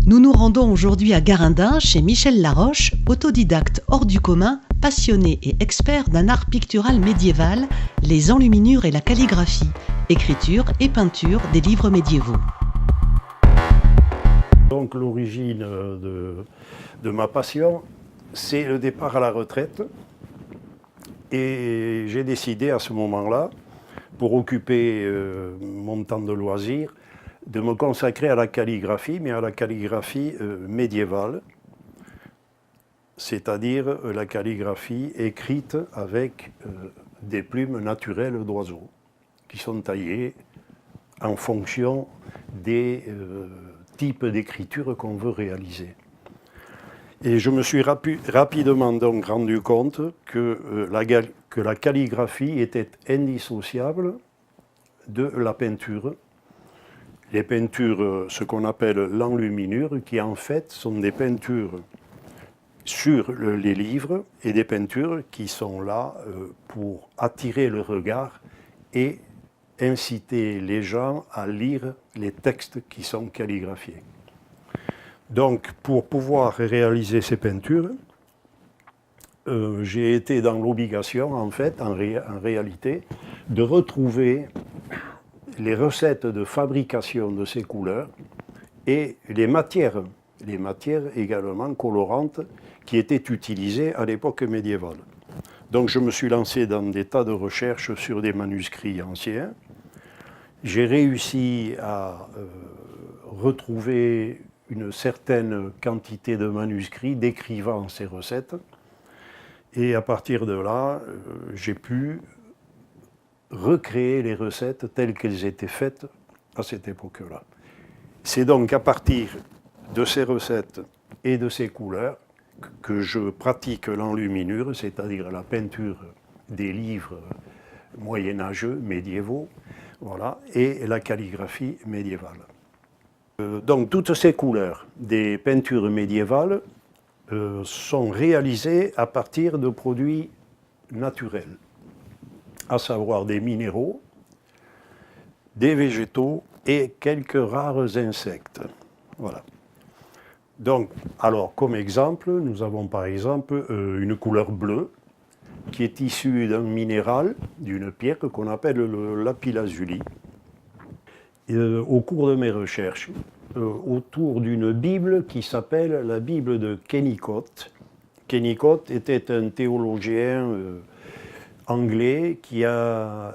Nous nous rendons aujourd'hui à Garindin, chez Michel Laroche, autodidacte hors du commun, passionné et expert d'un art pictural médiéval, les enluminures et la calligraphie, écriture et peinture des livres médiévaux. Donc l'origine de ma passion, c'est le départ à la retraite. Et j'ai décidé à ce moment-là, pour occuper mon temps de loisir, de me consacrer à la calligraphie, mais à la calligraphie médiévale, c'est-à-dire la calligraphie écrite avec des plumes naturelles d'oiseaux, qui sont taillées en fonction des types d'écriture qu'on veut réaliser. Et je me suis rapidement donc rendu compte que la calligraphie était indissociable de la peinture. Les peintures, ce qu'on appelle l'enluminure, qui en fait sont des peintures sur les livres et des peintures qui sont là pour attirer le regard et inciter les gens à lire les textes qui sont calligraphiés. Donc, pour pouvoir réaliser ces peintures, j'ai été dans l'obligation, en fait, en réalité, de retrouver les recettes de fabrication de ces couleurs et les matières également colorantes qui étaient utilisées à l'époque médiévale. Donc je me suis lancé dans des tas de recherches sur des manuscrits anciens. J'ai réussi à retrouver une certaine quantité de manuscrits décrivant ces recettes. Et à partir de là, j'ai pu recréer les recettes telles qu'elles étaient faites à cette époque-là. C'est donc à partir de ces recettes et de ces couleurs que je pratique l'enluminure, c'est-à-dire la peinture des livres moyenâgeux, médiévaux, voilà, et la calligraphie médiévale. Donc toutes ces couleurs des peintures médiévales sont réalisées à partir de produits naturels, à savoir des minéraux, des végétaux et quelques rares insectes. Voilà. Donc, alors, comme exemple, nous avons par exemple une couleur bleue qui est issue d'un minéral, d'une pierre qu'on appelle le lapis-lazuli. Au cours de mes recherches, autour d'une Bible qui s'appelle la Bible de Kennicott. Kennicott était un théologien anglais qui a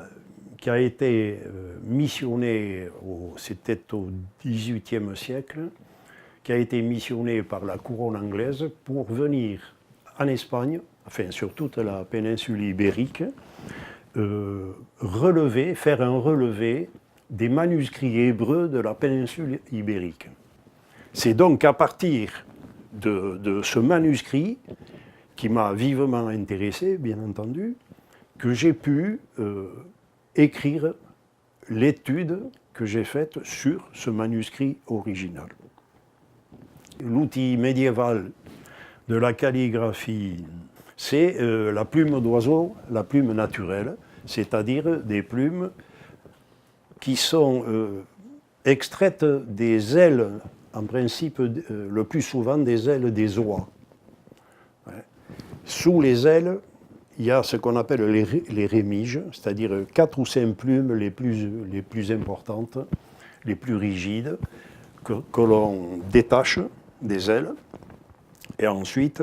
été missionné, c'était au XVIIIe siècle, qui a été missionné par la couronne anglaise pour venir en Espagne, enfin sur toute la péninsule ibérique, faire un relevé des manuscrits hébreux de la péninsule ibérique. C'est donc à partir de ce manuscrit, qui m'a vivement intéressé, bien entendu, que j'ai pu écrire l'étude que j'ai faite sur ce manuscrit original. L'outil médiéval de la calligraphie, c'est la plume d'oiseau, la plume naturelle, c'est-à-dire des plumes qui sont extraites des ailes, en principe le plus souvent des ailes des oies. Sous les ailes, il y a ce qu'on appelle les rémiges, c'est-à-dire 4 ou 5 plumes les plus importantes, les plus rigides, que l'on détache des ailes. Et ensuite,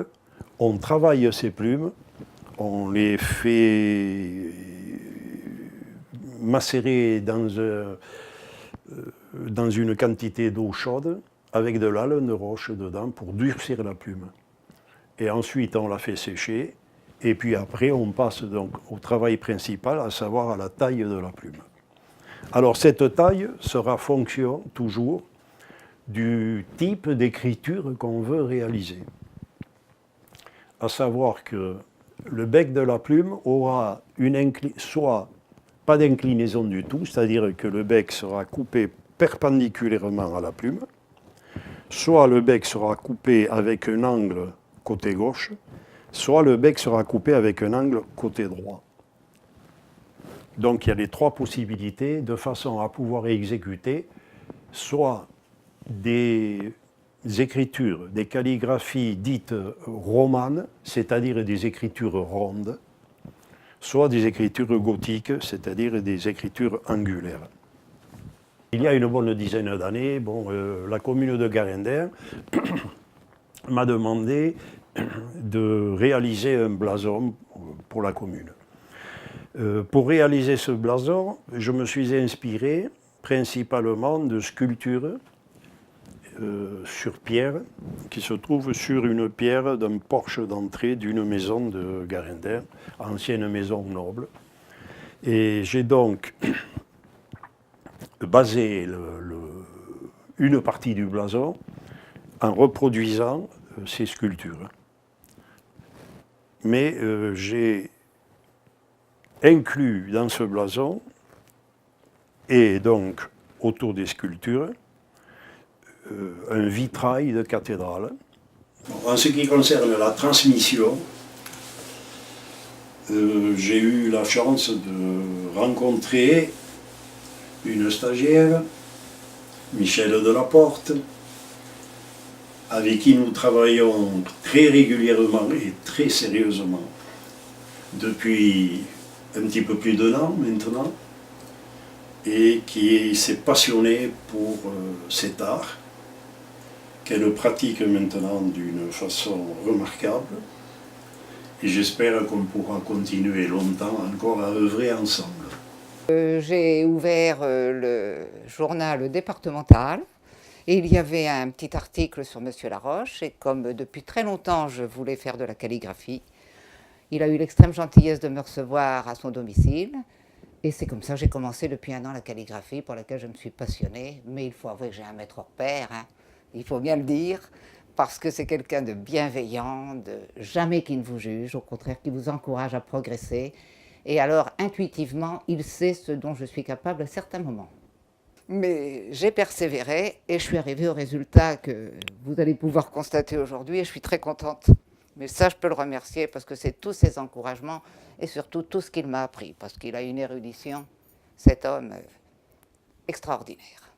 on travaille ces plumes, on les fait macérer dans une quantité d'eau chaude avec de l'alun de roche dedans pour durcir la plume. Et ensuite, on la fait sécher. Et puis après, on passe donc au travail principal, à savoir à la taille de la plume. Alors cette taille sera fonction toujours du type d'écriture qu'on veut réaliser. À savoir que le bec de la plume aura soit pas d'inclinaison du tout, c'est-à-dire que le bec sera coupé perpendiculairement à la plume, soit le bec sera coupé avec un angle côté gauche, soit le bec sera coupé avec un angle côté droit. Donc il y a les 3 possibilités de façon à pouvoir exécuter soit des écritures, des calligraphies dites romanes, c'est-à-dire des écritures rondes, soit des écritures gothiques, c'est-à-dire des écritures angulaires. Il y a une bonne dizaine d'années, la commune de Garendin m'a demandé de réaliser un blason pour la commune. Pour réaliser ce blason, je me suis inspiré principalement de sculptures sur pierre qui se trouvent sur une pierre d'un porche d'entrée d'une maison de Garendin, ancienne maison noble. Et j'ai donc basé une partie du blason en reproduisant ces sculptures. Mais j'ai inclus dans ce blason, et donc autour des sculptures, un vitrail de cathédrale. En ce qui concerne la transmission, j'ai eu la chance de rencontrer une stagiaire, Michel Delaporte, avec qui nous travaillons très régulièrement et très sérieusement depuis un petit peu plus d'1 an maintenant, et qui s'est passionnée pour cet art, qu'elle pratique maintenant d'une façon remarquable, et j'espère qu'on pourra continuer longtemps encore à œuvrer ensemble. J'ai ouvert le journal départemental et il y avait un petit article sur M. Laroche, et comme depuis très longtemps je voulais faire de la calligraphie, il a eu l'extrême gentillesse de me recevoir à son domicile, et c'est comme ça que j'ai commencé depuis 1 an la calligraphie, pour laquelle je me suis passionnée. Mais il faut avouer que j'ai un maître hors pair, hein, il faut bien le dire, parce que c'est quelqu'un de bienveillant, de jamais qui ne vous juge, au contraire qui vous encourage à progresser. Et alors, intuitivement, il sait ce dont je suis capable à certains moments. Mais j'ai persévéré et je suis arrivée au résultat que vous allez pouvoir constater aujourd'hui, et je suis très contente. Mais ça, je peux le remercier parce que c'est tous ses encouragements et surtout tout ce qu'il m'a appris, parce qu'il a une érudition, cet homme extraordinaire.